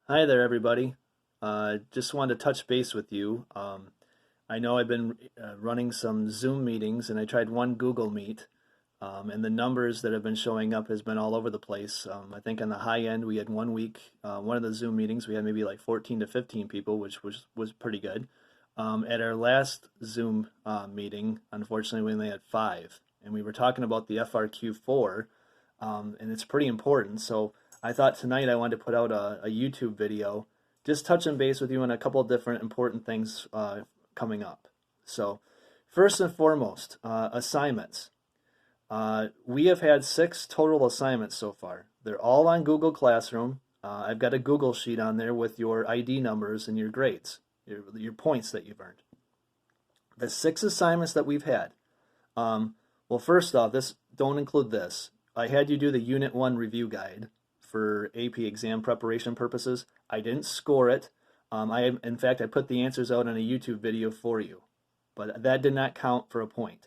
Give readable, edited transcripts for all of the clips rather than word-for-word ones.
Hi there, everybody. Just wanted to touch base with you. I know I've been running some Zoom meetings, and I tried one Google Meet, and the numbers that have been showing up has been all over the place. I think on the high end, we had one week, one of the Zoom meetings, we had maybe like 14 to 15 people, which was pretty good. At our last Zoom meeting, unfortunately, we only had five, and we were talking about the FRQ4, and it's pretty important. So I thought tonight I wanted to put out a YouTube video just touching base with you on a couple of different important things coming up. So first and foremost, assignments. We have had 6 total assignments so far. They're all on Google Classroom. I've got a Google sheet on there with your ID numbers and your grades, your points that you've earned. The 6 assignments that we've had. Well, first off, don't include this. I had you do the Unit 1 review guide for AP exam preparation purposes. I didn't score it. In fact, I put the answers out on a YouTube video for you, but that did not count for a point.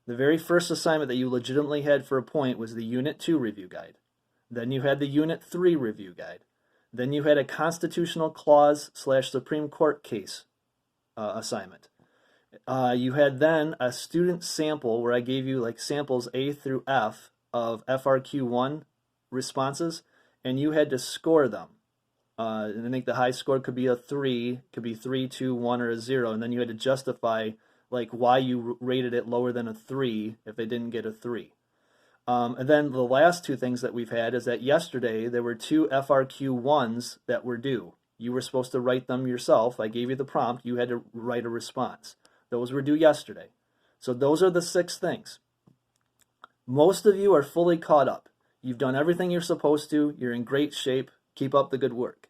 The very first assignment that you legitimately had for a point was the Unit 2 review guide. Then you had the Unit 3 review guide. Then you had a constitutional clause / Supreme Court case assignment. You had then a student sample where I gave you like samples A through F of FRQ1 responses, and you had to score them. And I think the high score could be a 3, could be 3, 2, 1, or a 0, and then you had to justify like why you rated it lower than a 3 if they didn't get a 3. And then the last 2 things that we've had is that yesterday there were 2 FRQ1s that were due. You were supposed to write them yourself. I gave you the prompt. You had to write a response. Those were due yesterday. So those are the 6 things. Most of you are fully caught up. You've done everything you're supposed to. You're in great shape. Keep up the good work.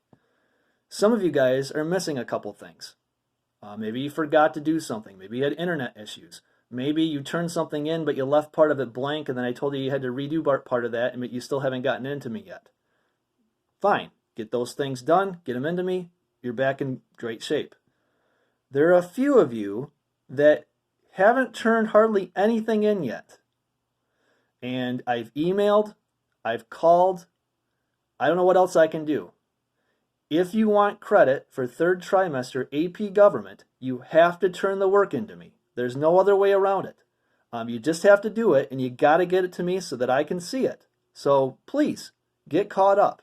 Some of you guys are missing a couple things. Maybe you forgot to do something. Maybe you had internet issues. Maybe you turned something in, but you left part of it blank, and then I told you you had to redo part of that, but you still haven't gotten into me yet. Fine. Get those things done. Get them into me. You're back in great shape. There are a few of you that haven't turned hardly anything in yet. And I've emailed, I've called, I don't know what else I can do. If you want credit for 3rd trimester AP Government, you have to turn the work into me. There's no other way around it. You just have to do it, and you got to get it to me so that I can see it. So please, get caught up.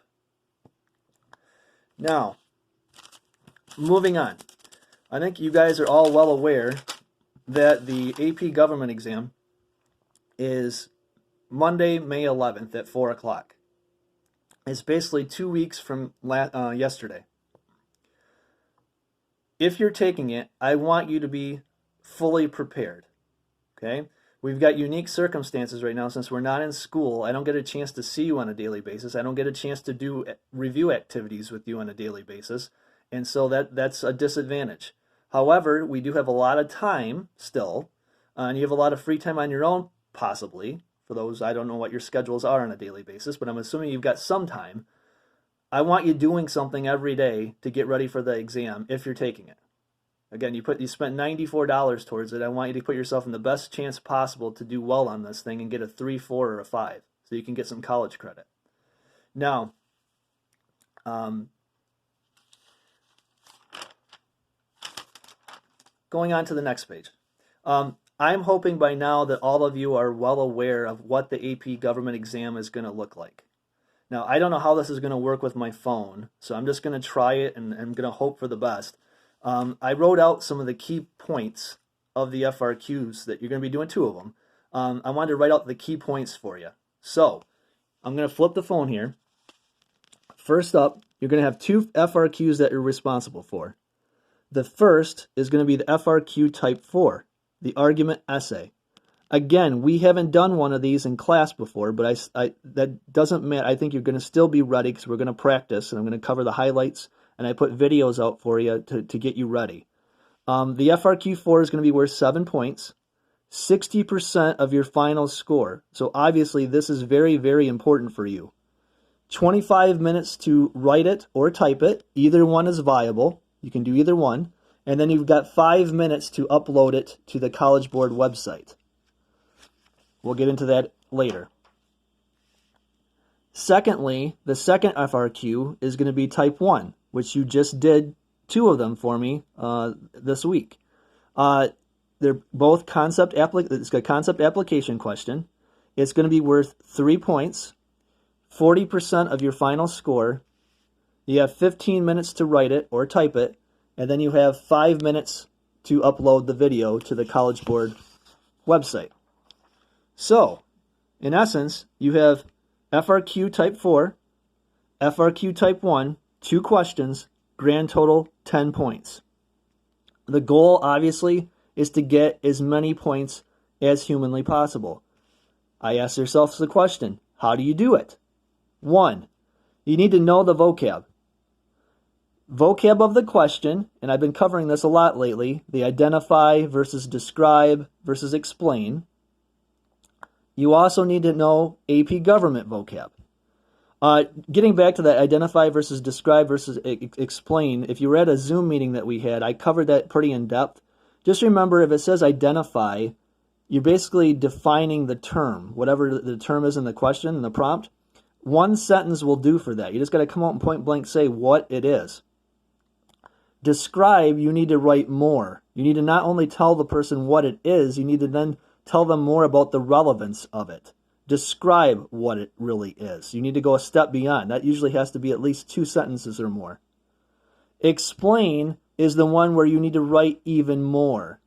Now, moving on. I think you guys are all well aware that the AP Government exam is Monday, May 11th at 4 o'clock. It's basically 2 weeks from yesterday. If you're taking it, I want you to be fully prepared. Okay? We've got unique circumstances right now since we're not in school. I don't get a chance to see you on a daily basis. I don't get a chance to do review activities with you on a daily basis. And so that's a disadvantage. However, we do have a lot of time still, and you have a lot of free time on your own, possibly. For those, I don't know what your schedules are on a daily basis, but I'm assuming you've got some time. I want you doing something every day to get ready for the exam if you're taking it. Again, you spent $94 towards it. I want you to put yourself in the best chance possible to do well on this thing and get a 3, 4, or a 5 so you can get some college credit. Now, going on to the next page. I'm hoping by now that all of you are well aware of what the AP Government exam is going to look like. Now, I don't know how this is going to work with my phone, so I'm just going to try it and I'm going to hope for the best. I wrote out some of the key points of the FRQs that you're going to be doing 2 of them. I wanted to write out the key points for you. So, I'm going to flip the phone here. First up, you're going to have 2 FRQs that you're responsible for. The first is going to be the FRQ Type 4, the argument essay. Again, we haven't done one of these in class before, but that doesn't matter. I think you're going to still be ready because we're going to practice, and I'm going to cover the highlights, and I put videos out for you to get you ready. The FRQ4 is going to be worth 7 points, 60% of your final score. So obviously this is very, very important for you. 25 minutes to write it or type it. Either one is viable. You can do either one. And then you've got 5 minutes to upload it to the College Board website. We'll get into that later. Secondly, the second FRQ is going to be type 1, which you just did 2 of them for me this week. They're both it's a concept application question. It's going to be worth 3 points, 40% of your final score. You have 15 minutes to write it or type it, and then you have 5 minutes to upload the video to the College Board website. So, in essence, you have FRQ type 4, FRQ type 1, 2 questions, grand total 10 points. The goal, obviously, is to get as many points as humanly possible. I ask yourself the question, how do you do it? 1, you need to know the vocab. Vocab of the question, and I've been covering this a lot lately, the identify versus describe versus explain. You also need to know AP government vocab. Getting back to that identify versus describe versus explain, if you were at a Zoom meeting that we had, I covered that pretty in depth. Just remember, if it says identify, you're basically defining the term, whatever the term is in the question, in the prompt. 1 sentence will do for that. You just got to come out and point blank say what it is. Describe, you need to write more. You need to not only tell the person what it is, you need to then tell them more about the relevance of it. Describe what it really is. You need to go a step beyond. That usually has to be at least 2 sentences or more. Explain is the one where you need to write even more.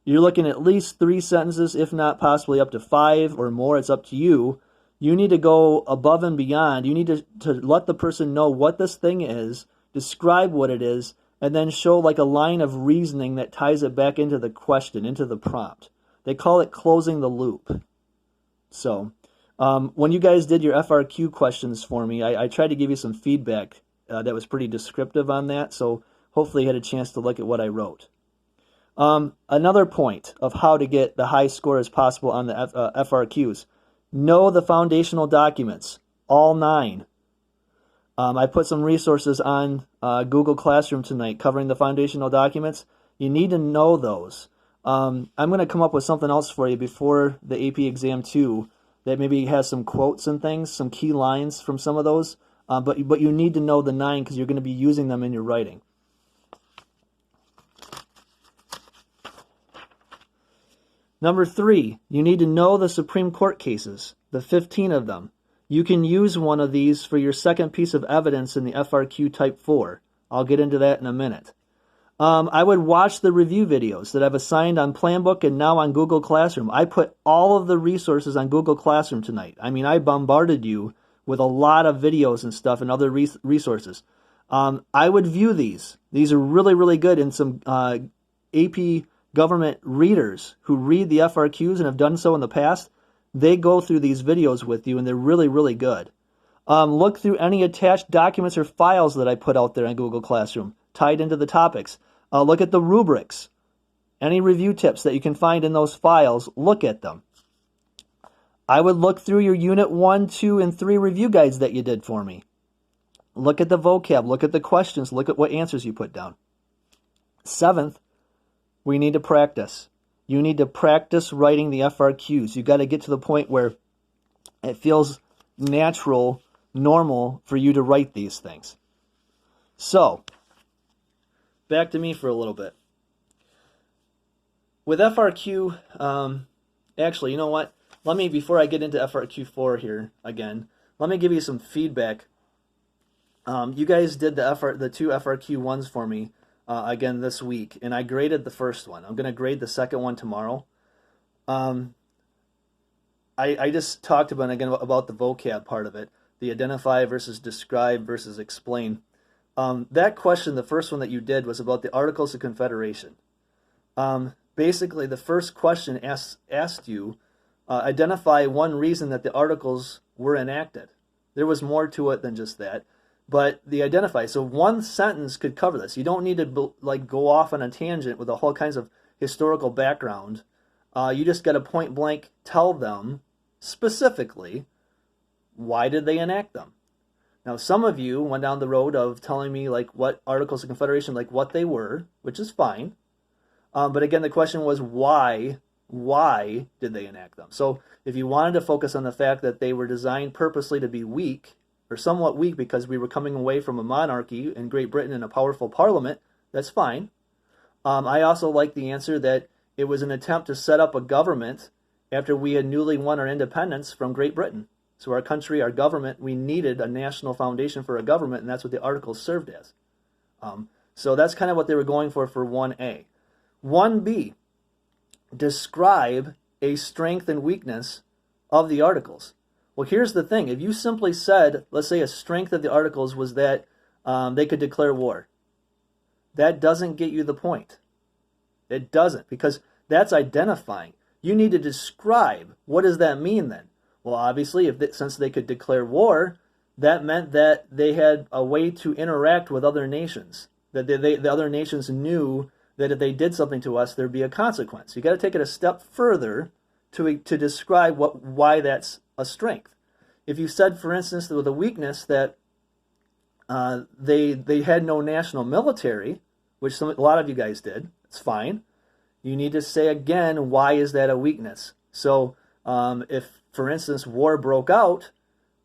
You're looking at least 3 sentences, if not possibly up to 5 or more. It's up to you. You need to go above and beyond. You need to let the person know what this thing is, describe what it is, and then show like a line of reasoning that ties it back into the question, into the prompt. They call it closing the loop. So, when you guys did your FRQ questions for me, I tried to give you some feedback that was pretty descriptive on that, so hopefully you had a chance to look at what I wrote. Another point of how to get the high score as possible on the FRQs. Know the foundational documents, all 9. I put some resources on Google Classroom tonight covering the foundational documents. You need to know those. I'm going to come up with something else for you before the AP exam too that maybe has some quotes and things, some key lines from some of those. But you need to know the 9 because you're going to be using them in your writing. Number 3, you need to know the Supreme Court cases, the 15 of them. You can use one of these for your second piece of evidence in the FRQ Type 4. I'll get into that in a minute. I would watch the review videos that I've assigned on Planbook and now on Google Classroom. I put all of the resources on Google Classroom tonight. I mean, I bombarded you with a lot of videos and stuff and other resources. I would view these. These are really, really good, and some AP government readers who read the FRQs and have done so in the past, they go through these videos with you, and they're really, really good. Look through any attached documents or files that I put out there on Google Classroom, tied into the topics. Look at the rubrics. Any review tips that you can find in those files, look at them. I would look through your Unit 1, 2, and 3 review guides that you did for me. Look at the vocab, look at the questions, look at what answers you put down. 7th, we need to practice. You need to practice writing the FRQs. You've got to get to the point where it feels natural, normal for you to write these things. So, back to me for a little bit. With FRQ, actually, you know what? Before I get into FRQ4 here again, let me give you some feedback. You guys did the 2 FRQ1s for me again this week, and I graded the first one. I'm going to grade the second one tomorrow. I just talked about the vocab part of it, the identify versus describe versus explain. That question, the first one that you did, was about the Articles of Confederation. Basically, the first question asked you, identify one reason that the Articles were enacted. There was more to it than just that. But the identify, so one sentence could cover this. You don't need to go off on a tangent with a whole kinds of historical background. You just got to point blank tell them specifically why did they enact them. Now, some of you went down the road of telling me what Articles of Confederation, what they were, which is fine. But again, the question was why did they enact them? So if you wanted to focus on the fact that they were designed purposely to be weak or somewhat weak because we were coming away from a monarchy in Great Britain and a powerful parliament, that's fine. I also like the answer that it was an attempt to set up a government after we had newly won our independence from Great Britain. So our country, our government, we needed a national foundation for a government, and that's what the articles served as. So that's kind of what they were going for 1A. 1B, describe a strength and weakness of the articles. Well, here's the thing. If you simply said, let's say a strength of the articles was that they could declare war, that doesn't get you the point. It doesn't, because that's identifying. You need to describe, what does that mean then? Well, obviously, since they could declare war, that meant that they had a way to interact with other nations, that the other nations knew that if they did something to us, there'd be a consequence. You got to take it a step further to describe why that's a strength. If you said, for instance, with a weakness that they had no national military, which a lot of you guys did, it's fine. You need to say again, why is that a weakness? So if, for instance, war broke out,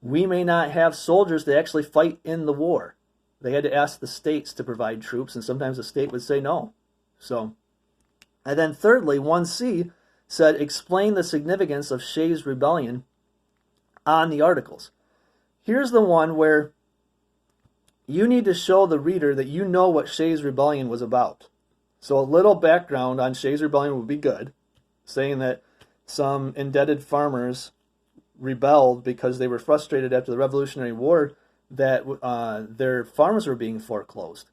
we may not have soldiers to actually fight in the war. They had to ask the states to provide troops, and sometimes the state would say no. So, and then thirdly, 1C said, explain the significance of Shays' rebellion on the articles. Here's the one where you need to show the reader that you know what Shays' rebellion was about. So a little background on Shays' rebellion would be good, saying that some indebted farmers rebelled because they were frustrated after the Revolutionary War that their farms were being foreclosed.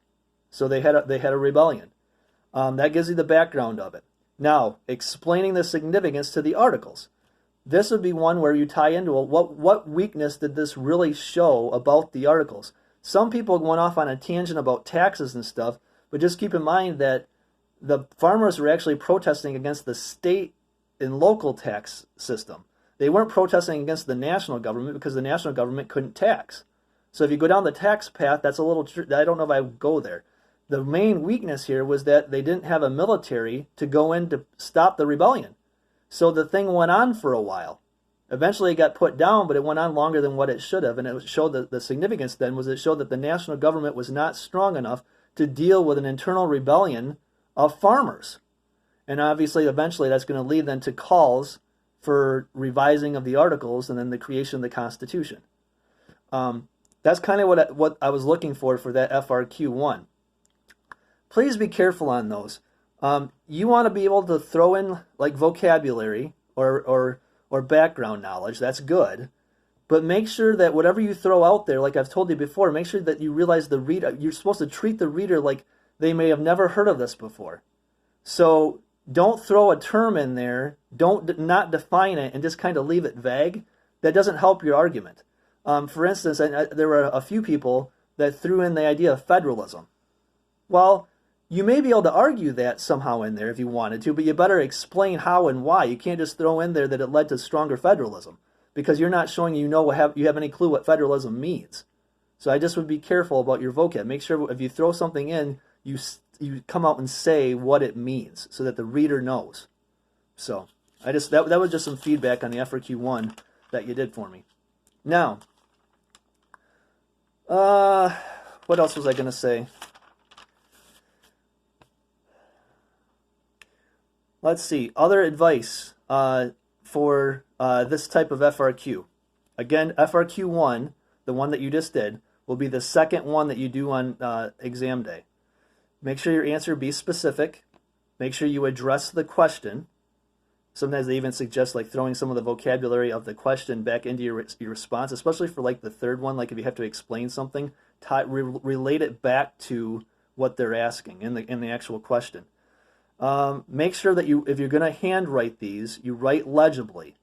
So they had a rebellion. That gives you the background of it. Now, explaining the significance to the articles. This would be one where you tie into what weakness did this really show about the articles. Some people went off on a tangent about taxes and stuff, but just keep in mind that the farmers were actually protesting against the state and local tax system. They weren't protesting against the national government because the national government couldn't tax. So if you go down the tax path, that's a little, I don't know if I would go there. The main weakness here was that they didn't have a military to go in to stop the rebellion. So the thing went on for a while. Eventually it got put down, but it went on longer than what it should have. And it showed that the significance then was it showed that the national government was not strong enough to deal with an internal rebellion of farmers. And obviously, eventually, that's going to lead then to calls for revising of the articles and then the creation of the Constitution. That's kind of what I was looking for that FRQ1. Please be careful on those. You want to be able to throw in like vocabulary or background knowledge. That's good. But make sure that whatever you throw out there, like I've told you before, make sure that you realize the reader, you're supposed to treat the reader like they may have never heard of this before. So don't throw a term in there, not define it, and just kind of leave it vague. That doesn't help your argument. For instance, there were a few people that threw in the idea of federalism. Well, you may be able to argue that somehow in there if you wanted to, but you better explain how and why. You can't just throw in there that it led to stronger federalism, because you're not showing you have any clue what federalism means. So I just would be careful about your vocab. Make sure if you throw something in, you come out and say what it means so that the reader knows. So that was just some feedback on the FRQ1 that you did for me. Now, what else was I going to say? Let's see. Other advice for this type of FRQ. Again, FRQ1, the one that you just did, will be the second one that you do on exam day. Make sure your answer be specific. Make sure you address the question. Sometimes they even suggest like throwing some of the vocabulary of the question back into your response, especially for like the third one, like if you have to explain something, relate it back to what they're asking in the actual question. Make sure that if you're going to handwrite these, you write legibly.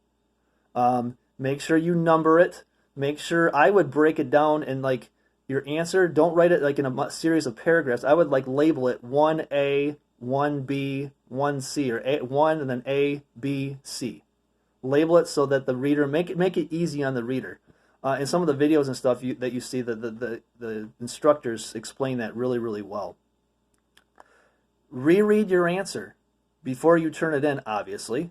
Make sure you number it. Make sure I would break it down in like your answer. Don't write it like in a series of paragraphs. I would like label it 1A, 1B, 1C, or 1 and then A, B, C. Label it so that the reader, make it easy on the reader. In some of the videos and stuff that you see, the instructors explain that really, really well. Reread your answer before you turn it in, obviously,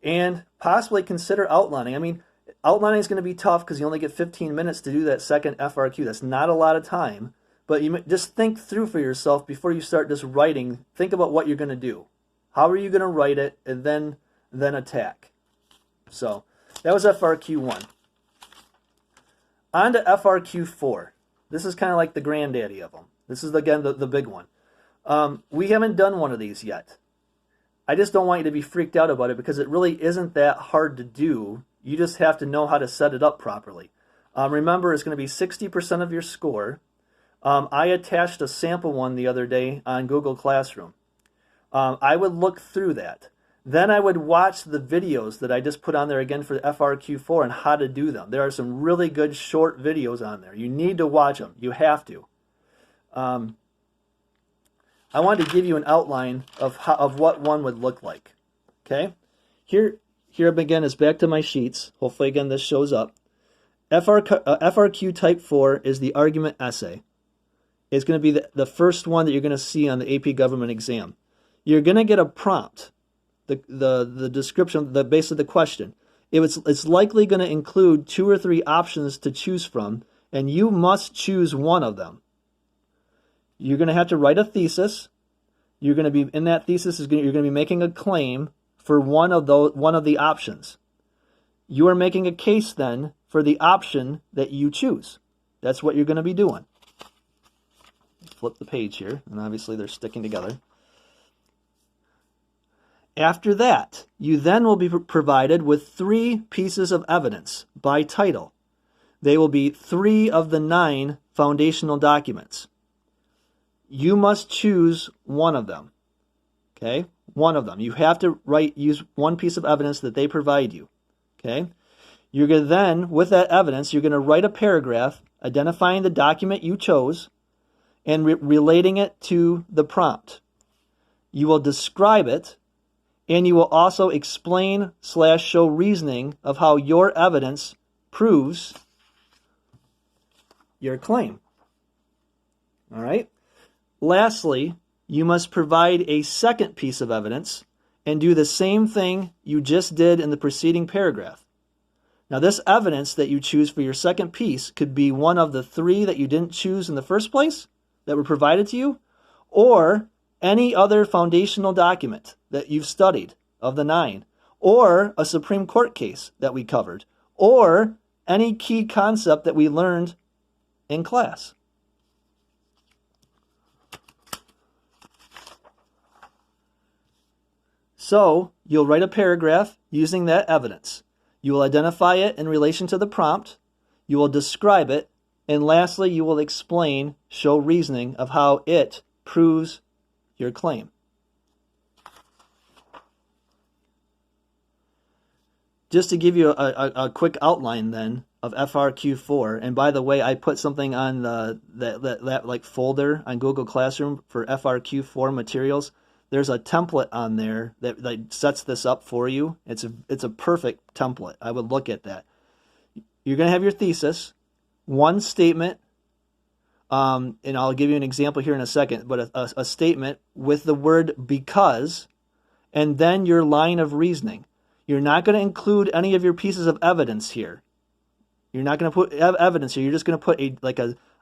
and possibly consider outlining. I mean, Outlining is going to be tough because you only get 15 minutes to do that second FRQ. That's not a lot of time, but you just think through for yourself before you start just writing. Think about what you're going to do. How are you going to write it, and then attack. So that was FRQ 1. On to FRQ 4. This is kind of like the granddaddy of them. This is, again, the big one. We haven't done one of these yet. I just don't want you to be freaked out about it because it really isn't that hard to do. You just have to know how to set it up properly. Remember, it's going to be 60% of your score. I attached a sample one the other day on Google Classroom. I would look through that. Then I would watch the videos that I just put on there again for the FRQ4 and how to do them. There are some really good short videos on there. You need to watch them. You have to. I wanted to give you an outline of what one would look like. Okay? Here again is back to my sheets. Hopefully again this shows up. FRQ Type 4 is the argument essay. It's going to be the first one that you're going to see on the AP Government exam. You're going to get a prompt, the description, the base of the question. It's likely going to include 2 or 3 options to choose from, and you must choose one of them. You're going to have to write a thesis. You're going to be in that thesis you're going to be making a claim for one of the options. You are making a case then for the option that you choose. That's what you're going to be doing. Flip the page here, and obviously they're sticking together. After that, you then will be provided with 3 pieces of evidence by title. They will be 3 of the 9 foundational documents. You must choose one of them. Okay? One of them. You have to use one piece of evidence that they provide you. Okay? You're going to then, with that evidence, you're going to write a paragraph identifying the document you chose and relating it to the prompt. You will describe it, and you will also explain/show reasoning of how your evidence proves your claim. All right? Lastly, you must provide a second piece of evidence and do the same thing you just did in the preceding paragraph. Now, this evidence that you choose for your second piece could be one of the 3 that you didn't choose in the first place that were provided to you, or any other foundational document that you've studied of the 9, or a Supreme Court case that we covered, or any key concept that we learned in class. So, you'll write a paragraph using that evidence. You will identify it in relation to the prompt, you will describe it, and lastly, you will explain, show reasoning of how it proves your claim. Just to give you a quick outline then of FRQ4, and by the way, I put something on that like folder on Google Classroom for FRQ4 materials. There's a template on there that sets this up for you. It's a perfect template. I would look at that. You're going to have your thesis, one statement, and I'll give you an example here in a second, but a statement with the word because, and then your line of reasoning. You're not going to include any of your pieces of evidence here. You're not going to put evidence here. You're just going to put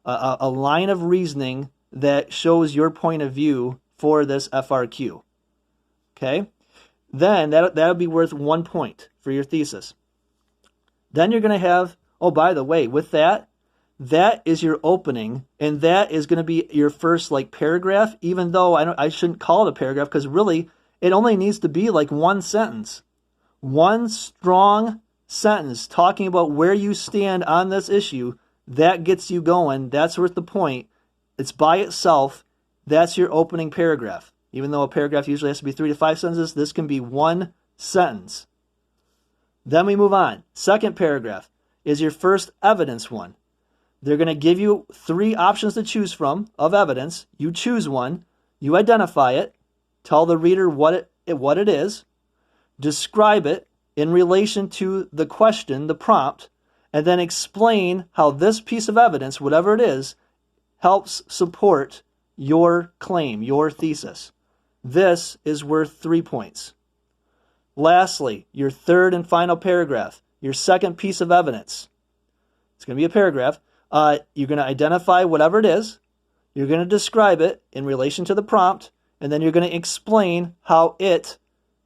a line of reasoning that shows your point of view for this FRQ. Okay? Then that'll be worth 1 point for your thesis. Then you're going to have, oh, by the way, with that is your opening, and that is going to be your first paragraph, even though I shouldn't call it a paragraph, because really it only needs to be like one sentence. One strong sentence talking about where you stand on this issue. That gets you going. That's worth the point. It's by itself. That's your opening paragraph. Even though a paragraph usually has to be 3 to 5 sentences, this can be one sentence. Then we move on. Second paragraph is your first evidence one. They're going to give you 3 options to choose from of evidence. You choose one. You identify it. Tell the reader what it is. Describe it in relation to the question, the prompt, and then explain how this piece of evidence, whatever it is, helps support your claim, your thesis. This is worth 3 points. Lastly, your third and final paragraph your second piece of evidence. It's going to be a paragraph. You're going to identify whatever it is. You're going to describe it in relation to the prompt, and then you're going to explain how it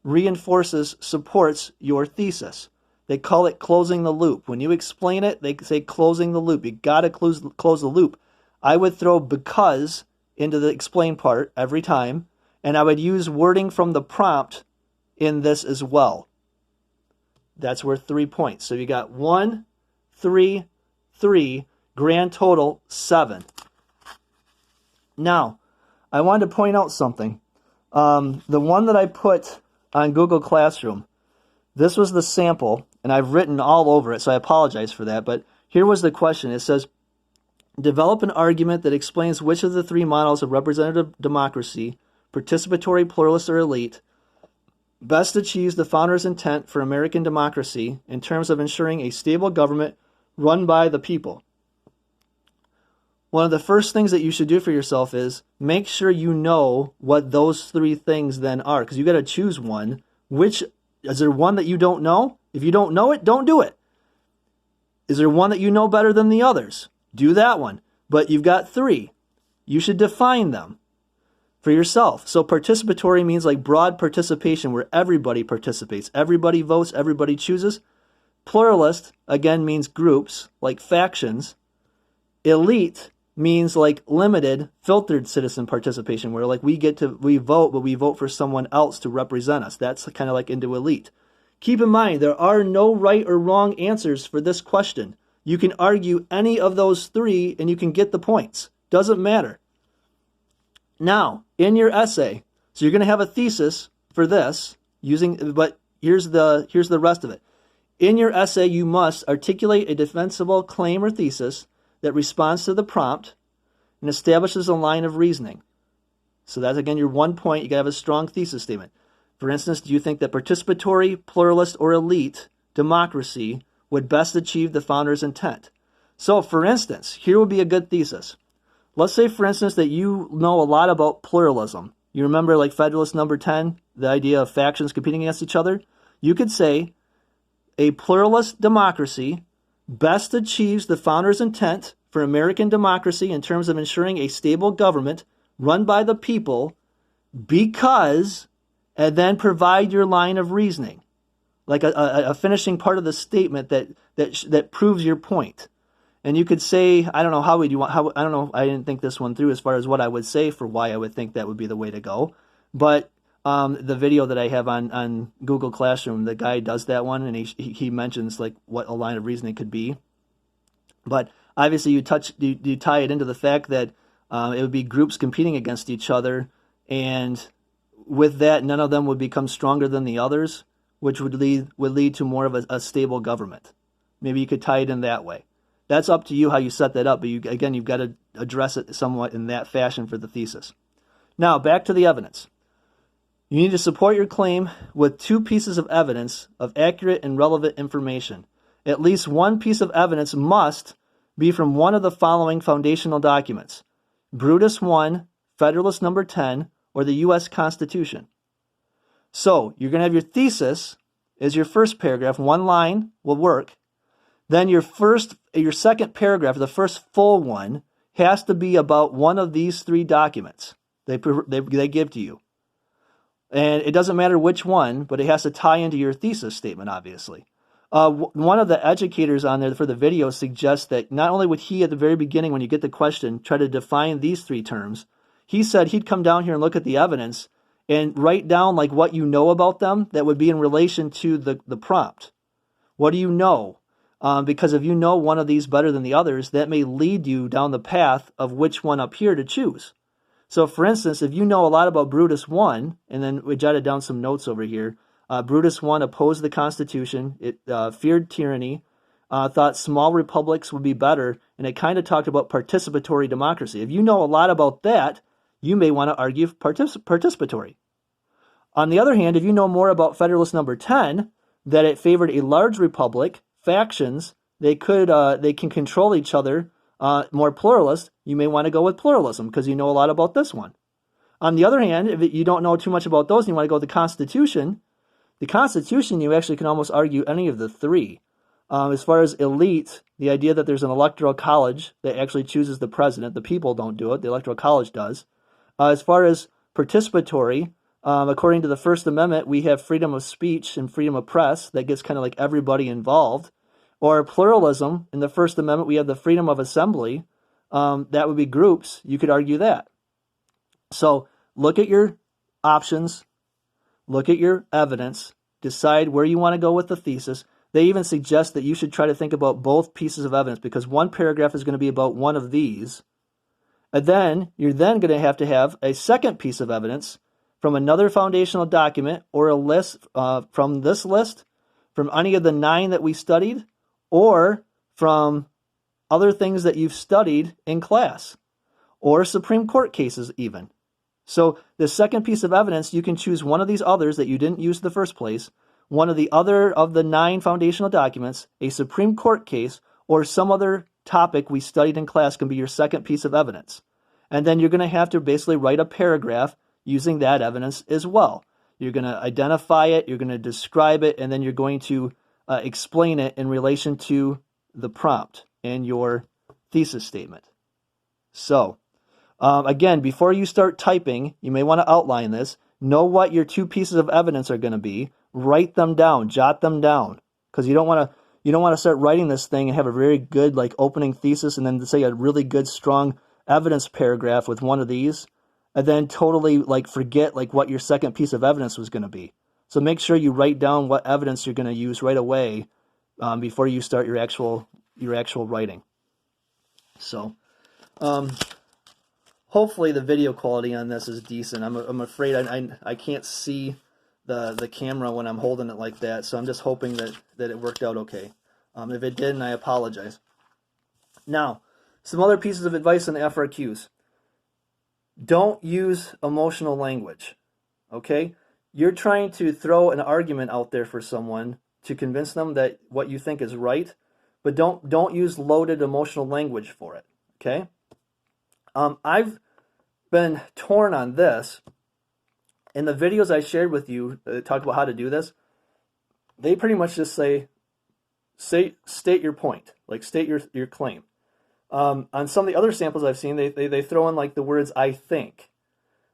reinforces, supports your thesis. They call it closing the loop. When you explain it, they say closing the loop. You got to close the loop. I would throw because into the explain part every time, and I would use wording from the prompt in this as well. That's worth 3 points. So you got 1, 3, 3, grand total 7. Now, I wanted to point out something. The one that I put on Google Classroom, this was the sample, and I've written all over it, so I apologize for that. But here was the question. It says, develop an argument that explains which of the 3 models of representative democracy, participatory, pluralist, or elite, best achieves the founders' intent for American democracy in terms of ensuring a stable government run by the people. One of the first things that you should do for yourself is make sure you know what those 3 things then are, because you got to choose one. Which is there one that you don't know? If you don't know it, don't do it. Is there one that you know better than the others? Do that one. But you've got 3. You should define them for yourself. So participatory means like broad participation where everybody participates. Everybody votes, everybody chooses. Pluralist, again, means groups, like factions. Elite means like limited, filtered citizen participation, where like we vote, but we vote for someone else to represent us. That's kind of like into elite. Keep in mind, there are no right or wrong answers for this question. You can argue any of those 3 and you can get the points. Doesn't matter. Now, in your essay, so you're going to have a thesis for this, but here's the rest of it. In your essay, you must articulate a defensible claim or thesis that responds to the prompt and establishes a line of reasoning. So that's, again, your 1 point. You got to have a strong thesis statement. For instance, do you think that participatory, pluralist, or elite democracy would best achieve the founder's intent? So, for instance, here would be a good thesis. Let's say, for instance, that you know a lot about pluralism. You remember, like Federalist number 10, the idea of factions competing against each other? You could say, a pluralist democracy best achieves the founder's intent for American democracy in terms of ensuring a stable government run by the people because, and then provide your line of reasoning, like a finishing part of the statement that proves your point. And you could say, I don't know, I don't know, I didn't think this one through as far as what I would say for why I would think that would be the way to go. But the video that I have on Google Classroom, the guy does that one, and he mentions like what a line of reasoning could be. But obviously you tie it into the fact that it would be groups competing against each other, and with that, none of them would become stronger than the others, which would lead to more of a stable government. Maybe you could tie it in that way. That's up to you how you set that up, but you've got to address it somewhat in that fashion for the thesis. Now, back to the evidence. You need to support your claim with 2 pieces of evidence of accurate and relevant information. At least one piece of evidence must be from one of the following foundational documents: Brutus I, Federalist number 10, or the U.S. Constitution. So, you're going to have your thesis as your first paragraph. 1 line will work. Then your second paragraph, the first full one, has to be about one of these 3 documents they give to you. And it doesn't matter which one, but it has to tie into your thesis statement, obviously. One of the educators on there for the video suggests that not only would he, at the very beginning, when you get the question, try to define these 3 terms, he said he'd come down here and look at the evidence and write down like what you know about them that would be in relation to the prompt. What do you know? Because if you know one of these better than the others, that may lead you down the path of which one up here to choose. So, for instance, if you know a lot about Brutus I, and then we jotted down some notes over here, Brutus I opposed the Constitution, it feared tyranny, thought small republics would be better, and it kind of talked about participatory democracy. If you know a lot about that, you may want to argue participatory. On the other hand, if you know more about Federalist number 10, that it favored a large republic, factions, they can control each other, more pluralist, you may want to go with pluralism because you know a lot about this one. On the other hand, if you don't know too much about those and you want to go with the Constitution, you actually can almost argue any of the 3. As far as elite, the idea that there's an electoral college that actually chooses the president, the people don't do it, the electoral college does. As far as participatory, according to the First Amendment, we have freedom of speech and freedom of press that gets kind of like everybody involved. Or pluralism, in the First Amendment, we have the freedom of assembly. That would be groups. You could argue that. So look at your options, look at your evidence, decide where you want to go with the thesis. They even suggest that you should try to think about both pieces of evidence because one paragraph is going to be about one of these. And then you're then going to have a second piece of evidence from another foundational document or a list from this list, from any of the 9 that we studied, or from other things that you've studied in class, or Supreme Court cases even. So the second piece of evidence, you can choose one of these others that you didn't use in the first place, one of the other of the 9 foundational documents, a Supreme Court case, or some other topic we studied in class can be your second piece of evidence. And then you're going to have to basically write a paragraph using that evidence as well. You're going to identify it, you're going to describe it, and then you're going to explain it in relation to the prompt in your thesis statement. So, again, before you start typing, you may want to outline this. Know what your 2 pieces of evidence are going to be. Write them down, jot them down, because you don't want to start writing this thing and have a very good like opening thesis and then say a really good strong evidence paragraph with one of these, and then totally like forget like what your second piece of evidence was going to be. So make sure you write down what evidence you're going to use right away before you start your actual writing. So hopefully the video quality on this is decent. I'm afraid I can't see the camera when I'm holding it like that, so I'm just hoping that it worked out okay. If it didn't, I apologize. Now, some other pieces of advice on the FRQs. Don't use emotional language, okay? You're trying to throw an argument out there for someone to convince them that what you think is right, but don't use loaded emotional language for it, okay? I've been torn on this. In the videos I shared with you, talked about how to do this, they pretty much just say state your point, like state your claim. On some of the other samples I've seen, they throw in like the words "I think."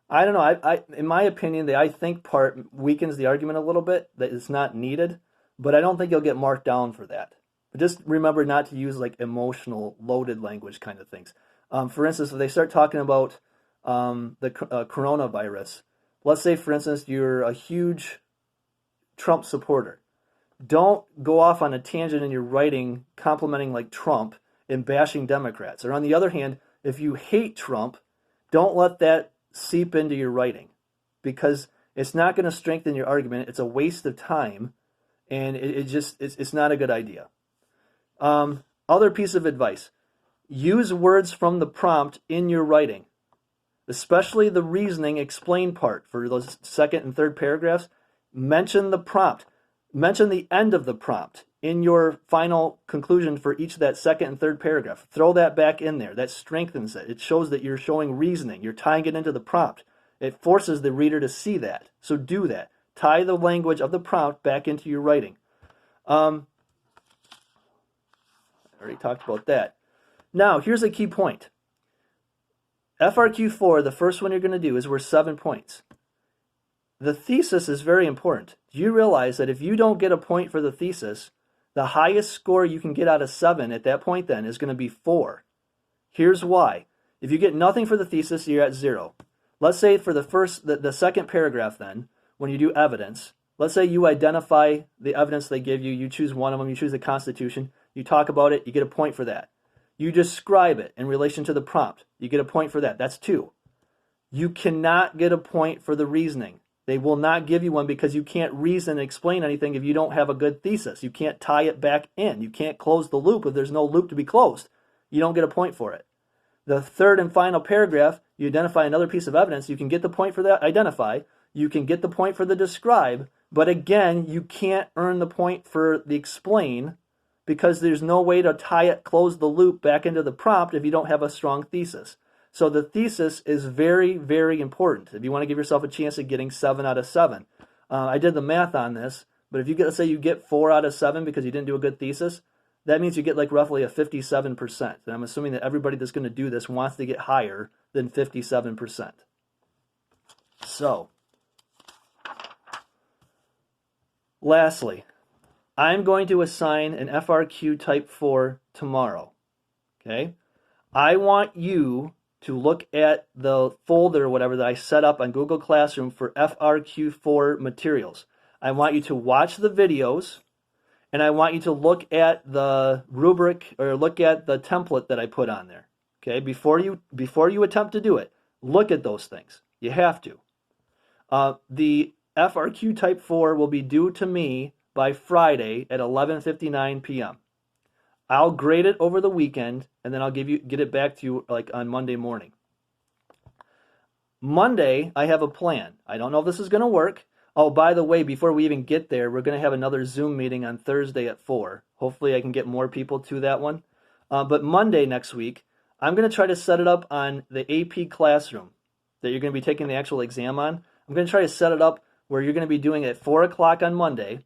I don't know. I in my opinion, the "I think" part weakens the argument a little bit. That it's not needed, but I don't think you'll get marked down for that. But just remember not to use like emotional, loaded language kind of things. For instance, if they start talking about the coronavirus, let's say, for instance, you're a huge Trump supporter. Don't go off on a tangent in your writing complimenting like Trump and bashing Democrats. Or on the other hand, if you hate Trump, don't let that seep into your writing because it's not going to strengthen your argument. It's a waste of time, and it's not a good idea. Other piece of advice: use words from the prompt in your writing, especially the reasoning explain part for those second and third paragraphs. Mention the prompt. Mention the end of the prompt in your final conclusion for each of that second and third paragraph. Throw that back in there. That strengthens it. It shows that you're showing reasoning. You're tying it into the prompt. It forces the reader to see that. So do that. Tie the language of the prompt back into your writing. I already talked about that. Now, here's a key point. FRQ4, the first one you're going to do is worth 7 points. The thesis is very important. Do you realize that if you don't get a point for the thesis, the highest score you can get out of 7 at that point then is going to be 4. Here's why. If you get nothing for the thesis, you're at 0. Let's say for the second paragraph then, when you do evidence, let's say you identify the evidence they give you, you choose one of them, you choose the Constitution, you talk about it, you get a point for that. You describe it in relation to the prompt, you get a point for that. That's 2. You cannot get a point for the reasoning. They will not give you one because you can't reason and explain anything if you don't have a good thesis. You can't tie it back in. You can't close the loop if there's no loop to be closed. You don't get a point for it. The third and final paragraph, you identify another piece of evidence. You can get the point for that identify. You can get the point for the describe. But again, you can't earn the point for the explain because there's no way to tie it, close the loop back into the prompt if you don't have a strong thesis. So the thesis is very, very important if you want to give yourself a chance at getting 7 out of 7. I did the math on this. But if you get, let's say you get 4 out of 7 because you didn't do a good thesis, that means you get like roughly a 57%. And I'm assuming that everybody that's going to do this wants to get higher than 57%. So, lastly, I'm going to assign an FRQ Type 4 tomorrow. Okay? I want you to look at the folder or whatever that I set up on Google Classroom for FRQ4 materials. I want you to watch the videos, and I want you to look at the rubric or look at the template that I put on there. Okay, before you attempt to do it, look at those things. You have to. The FRQ Type 4 will be due to me by Friday at 11:59 p.m. I'll grade it over the weekend, and then I'll get it back to you like on Monday morning. Monday, I have a plan. I don't know if this is going to work. Oh, by the way, before we even get there, we're going to have another Zoom meeting on Thursday at 4. Hopefully I can get more people to that one. But Monday next week, I'm going to try to set it up on the AP Classroom that you're going to be taking the actual exam on. I'm going to try to set it up where you're going to be doing it at 4 o'clock on Monday,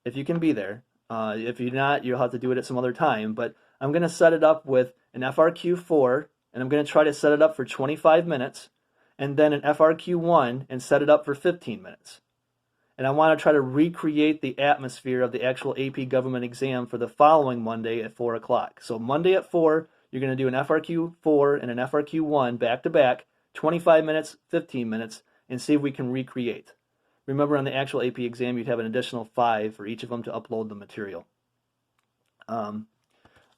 if you can be there. If you're not, you'll have to do it at some other time. But I'm going to set it up with an FRQ4, and I'm going to try to set it up for 25 minutes, and then an FRQ1 and set it up for 15 minutes. And I want to try to recreate the atmosphere of the actual AP government exam for the following Monday at 4 o'clock. So Monday at 4, you're going to do an FRQ4 and an FRQ1 back to back, 25 minutes, 15 minutes, and see if we can recreate. Remember, on the actual AP exam, you'd have an additional 5 for each of them to upload the material. I'm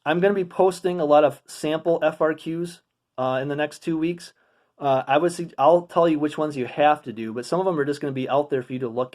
going to be posting a lot of sample FRQs in the next 2 weeks. I'll tell you which ones you have to do, but some of them are just going to be out there for you to look at.